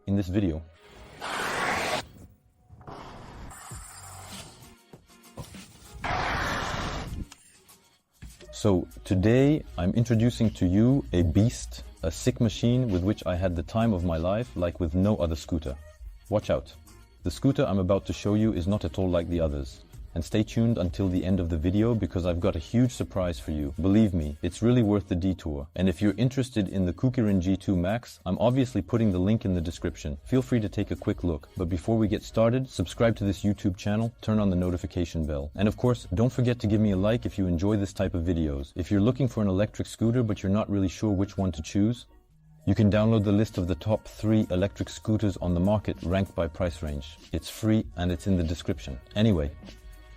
in this video. So today I'm introducing to you a beast, a sick machine with which I had the time of my life like with no other scooter. Watch out. The scooter I'm about to show you is not at all like the others. And stay tuned until the end of the video because I've got a huge surprise for you. Believe me, it's really worth the detour. And if you're interested in the Kugoo Kirin G2 Max, I'm obviously putting the link in the description. Feel free to take a quick look. But before we get started, subscribe to this YouTube channel, turn on the notification bell. And of course, don't forget to give me a like if you enjoy this type of videos. If you're looking for an electric scooter but you're not really sure which one to choose, you can download the list of the top 3 electric scooters on the market ranked by price range. It's free and it's in the description. Anyway,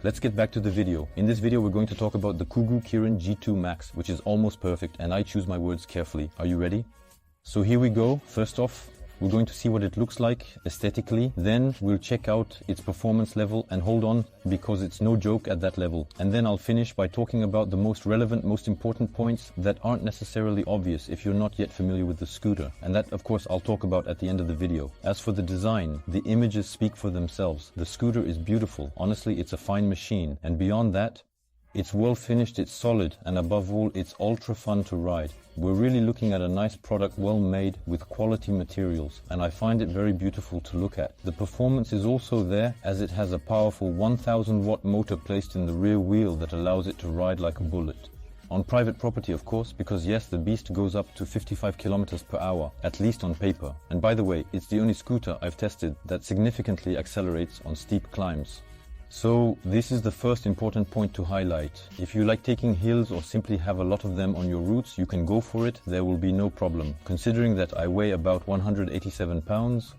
let's get back to the video. In this video, we're going to talk about the Kugoo Kirin G2 Max, which is almost perfect, and I choose my words carefully. Are you ready? So here we go. First off, we're going to see what it looks like aesthetically. Then we'll check out its performance level, and hold on, because it's no joke at that level. And then I'll finish by talking about the most relevant, most important points that aren't necessarily obvious if you're not yet familiar with the scooter. And that, of course, I'll talk about at the end of the video. As for the design, the images speak for themselves. The scooter is beautiful. Honestly, it's a fine machine. And beyond that, it's well finished, it's solid, and above all, it's ultra fun to ride. We're really looking at a nice product, well made, with quality materials, and I find it very beautiful to look at. The performance is also there, as it has a powerful 1000 watt motor placed in the rear wheel that allows it to ride like a bullet. On private property, of course, because yes, the beast goes up to 55 kilometers per hour, at least on paper. And by the way, it's the only scooter I've tested that significantly accelerates on steep climbs. So this is the first important point to highlight. If you like taking hills or simply have a lot of them on your routes, you can go for it, there will be no problem. Considering that I weigh about 187 pounds,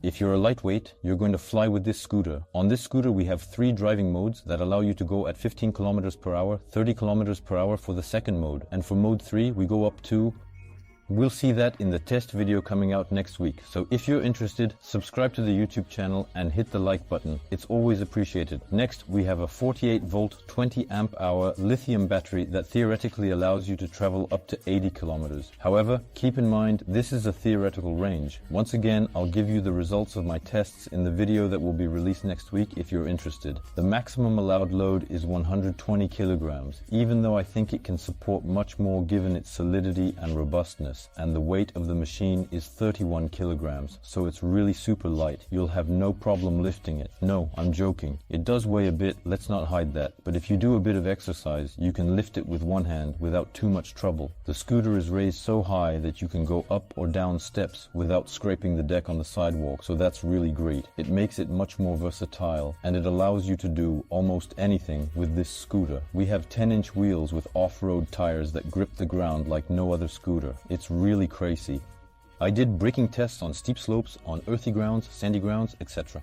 if you're a lightweight, you're going to fly with this scooter. On this scooter we have 3 driving modes that allow you to go at 15 kilometers per hour, 30 kilometers per hour for the second mode. And for mode 3 we go up to... We'll see that in the test video coming out next week. So if you're interested, subscribe to the YouTube channel and hit the like button. It's always appreciated. Next, we have a 48 volt, 20 amp hour lithium battery that theoretically allows you to travel up to 80 kilometers. However, keep in mind, this is a theoretical range. Once again, I'll give you the results of my tests in the video that will be released next week if you're interested. The maximum allowed load is 120 kilograms, even though I think it can support much more given its solidity and robustness. And the weight of the machine is 31 kilograms, so it's really super light. You'll have no problem lifting it. No, I'm joking. It does weigh a bit, let's not hide that. But if you do a bit of exercise, you can lift it with one hand without too much trouble. The scooter is raised so high that you can go up or down steps without scraping the deck on the sidewalk, so that's really great. It makes it much more versatile, and it allows you to do almost anything with this scooter. We have 10-inch wheels with off-road tires that grip the ground like no other scooter. It's really crazy. I did braking tests on steep slopes, on earthy grounds, sandy grounds, etc.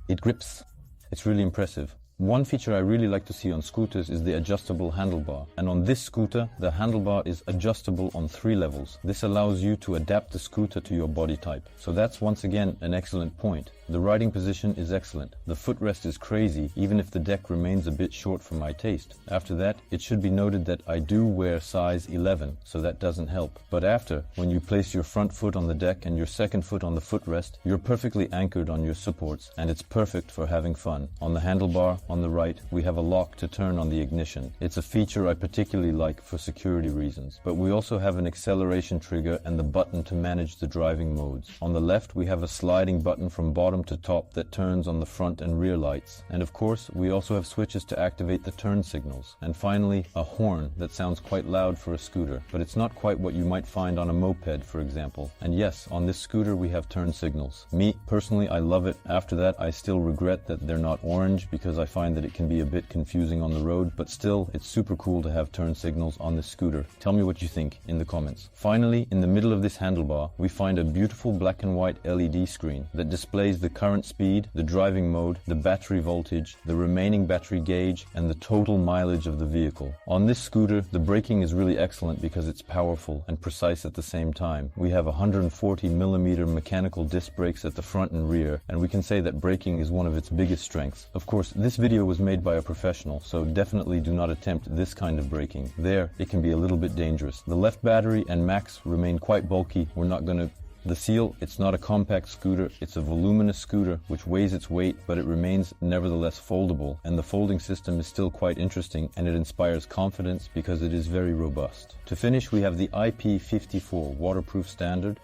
It grips. It's really impressive. One feature I really like to see on scooters is the adjustable handlebar. And on this scooter, the handlebar is adjustable on 3 levels. This allows you to adapt the scooter to your body type. So that's once again an excellent point. The riding position is excellent. The footrest is crazy, even if the deck remains a bit short for my taste. After that, it should be noted that I do wear size 11, so that doesn't help. But after, when you place your front foot on the deck and your second foot on the footrest, you're perfectly anchored on your supports, and it's perfect for having fun. On the handlebar, on the right, we have a lock to turn on the ignition. It's a feature I particularly like for security reasons. But we also have an acceleration trigger and the button to manage the driving modes. On the left, we have a sliding button from bottom to top that turns on the front and rear lights. And of course, we also have switches to activate the turn signals. And finally, a horn that sounds quite loud for a scooter, but it's not quite what you might find on a moped, for example. And yes, on this scooter we have turn signals. Me, personally, I love it. After that, I still regret that they're not orange because I find that it can be a bit confusing on the road, but still, it's super cool to have turn signals on this scooter. Tell me what you think in the comments. Finally, in the middle of this handlebar, we find a beautiful black and white LED screen that displays the current speed, the driving mode, the battery voltage, the remaining battery gauge, and the total mileage of the vehicle. On this scooter, the braking is really excellent because it's powerful and precise at the same time. We have 140mm mechanical disc brakes at the front and rear, and we can say that braking is one of its biggest strengths. Of course, this video was made by a professional, so definitely do not attempt this kind of braking. There, it can be a little bit dangerous. The left battery and max remain quite bulky. We're not going to The Seal, it's not a compact scooter, it's a voluminous scooter which weighs its weight, but it remains nevertheless foldable, and the folding system is still quite interesting and it inspires confidence because it is very robust. To finish, we have the IP54 waterproof standard,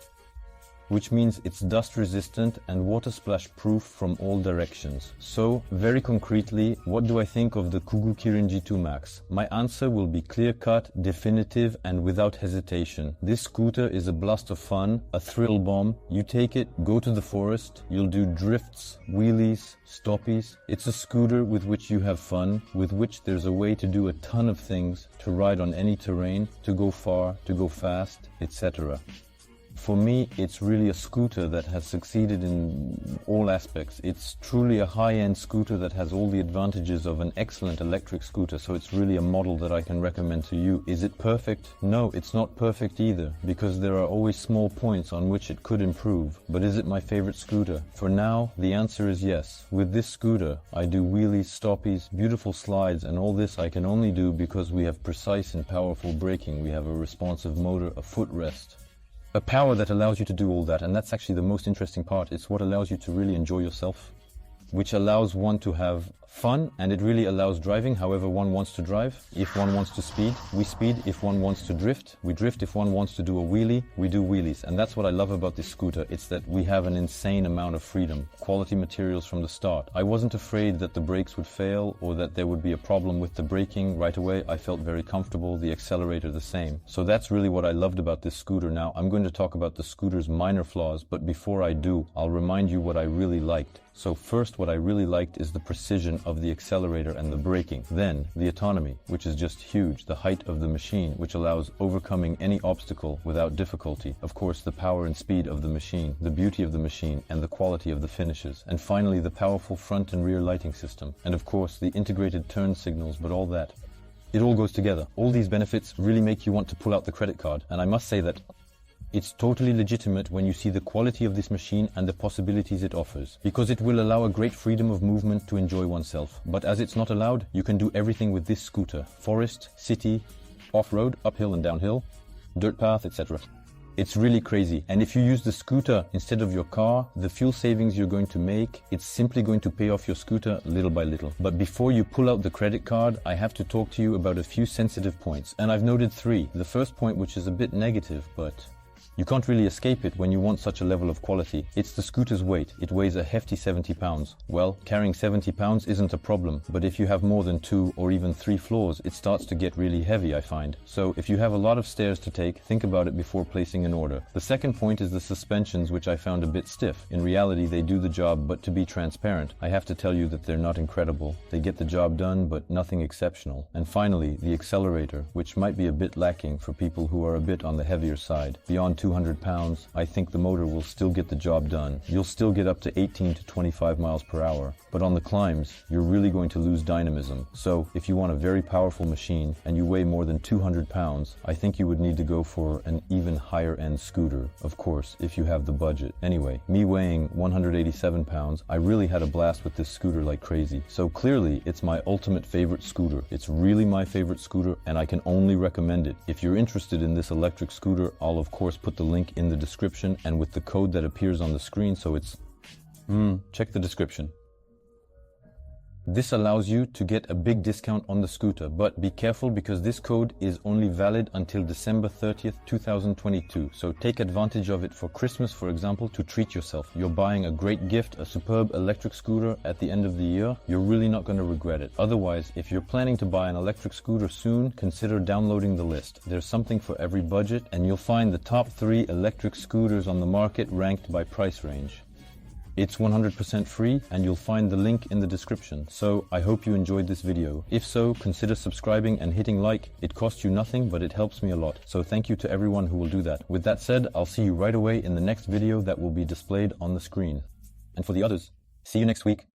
which means it's dust resistant and water splash proof from all directions. So, very concretely, what do I think of the Kugoo Kirin G2 Max? My answer will be clear-cut, definitive and without hesitation. This scooter is a blast of fun, a thrill bomb. You take it, go to the forest, you'll do drifts, wheelies, stoppies. It's a scooter with which you have fun, with which there's a way to do a ton of things, to ride on any terrain, to go far, to go fast, etc. For me, it's really a scooter that has succeeded in all aspects. It's truly a high-end scooter that has all the advantages of an excellent electric scooter, so it's really a model that I can recommend to you. Is it perfect? No, it's not perfect either, because there are always small points on which it could improve. But is it my favorite scooter? For now, the answer is yes. With this scooter, I do wheelies, stoppies, beautiful slides, and all this I can only do because we have precise and powerful braking. We have a responsive motor, a footrest. A power that allows you to do all that, and that's actually the most interesting part. It's what allows you to really enjoy yourself, which allows one to have fun, and it really allows driving however one wants to drive. If one wants to speed, we speed. If one wants to drift, we drift. If one wants to do a wheelie, we do wheelies. And that's what I love about this scooter. It's that we have an insane amount of freedom. Quality materials from the start. I wasn't afraid that the brakes would fail or that there would be a problem with the braking right away. I felt very comfortable, the accelerator the same. So that's really what I loved about this scooter. Now, I'm going to talk about the scooter's minor flaws, but before I do, I'll remind you what I really liked. So first, what I really liked is the precision of the accelerator and the braking. Then, the autonomy, which is just huge. The height of the machine, which allows overcoming any obstacle without difficulty. Of course, the power and speed of the machine, the beauty of the machine, and the quality of the finishes. And finally, the powerful front and rear lighting system. And of course, the integrated turn signals, but all that. It all goes together. All these benefits really make you want to pull out the credit card. And I must say that it's totally legitimate when you see the quality of this machine and the possibilities it offers, because it will allow a great freedom of movement to enjoy oneself. But as it's not allowed, you can do everything with this scooter. Forest, city, off-road, uphill and downhill, dirt path, etc. It's really crazy. And if you use the scooter instead of your car, the fuel savings you're going to make, it's simply going to pay off your scooter little by little. But before you pull out the credit card, I have to talk to you about a few sensitive points. And I've noted 3. The first point, which is a bit negative, but you can't really escape it when you want such a level of quality. It's the scooter's weight. It weighs a hefty 70 pounds. Well, carrying 70 pounds isn't a problem, but if you have more than 2 or even 3 floors, it starts to get really heavy, I find. So if you have a lot of stairs to take, think about it before placing an order. The second point is the suspensions, which I found a bit stiff. In reality, they do the job, but to be transparent, I have to tell you that they're not incredible. They get the job done, but nothing exceptional. And finally, the accelerator, which might be a bit lacking for people who are a bit on the heavier side. Beyond 200 pounds, I think the motor will still get the job done. You'll still get up to 18 to 25 miles per hour, but on the climbs, you're really going to lose dynamism. So if you want a very powerful machine and you weigh more than 200 pounds, I think you would need to go for an even higher end scooter. Of course, if you have the budget. Anyway, me weighing 187 pounds, I really had a blast with this scooter like crazy. So clearly, it's my ultimate favorite scooter. It's really my favorite scooter, and I can only recommend it. If you're interested in this electric scooter, I'll of course put the link in the description and with the code that appears on the screen, so it's check the description. This allows you to get a big discount on the scooter, but be careful because this code is only valid until December 30th, 2022. So take advantage of it for Christmas, for example, to treat yourself. You're buying a great gift, a superb electric scooter at the end of the year. You're really not going to regret it. Otherwise, if you're planning to buy an electric scooter soon, consider downloading the list. There's something for every budget, and you'll find the top 3 electric scooters on the market ranked by price range. It's 100% free and you'll find the link in the description. So I hope you enjoyed this video. If so, consider subscribing and hitting like. It costs you nothing, but it helps me a lot. So thank you to everyone who will do that. With that said, I'll see you right away in the next video that will be displayed on the screen. And for the others, see you next week.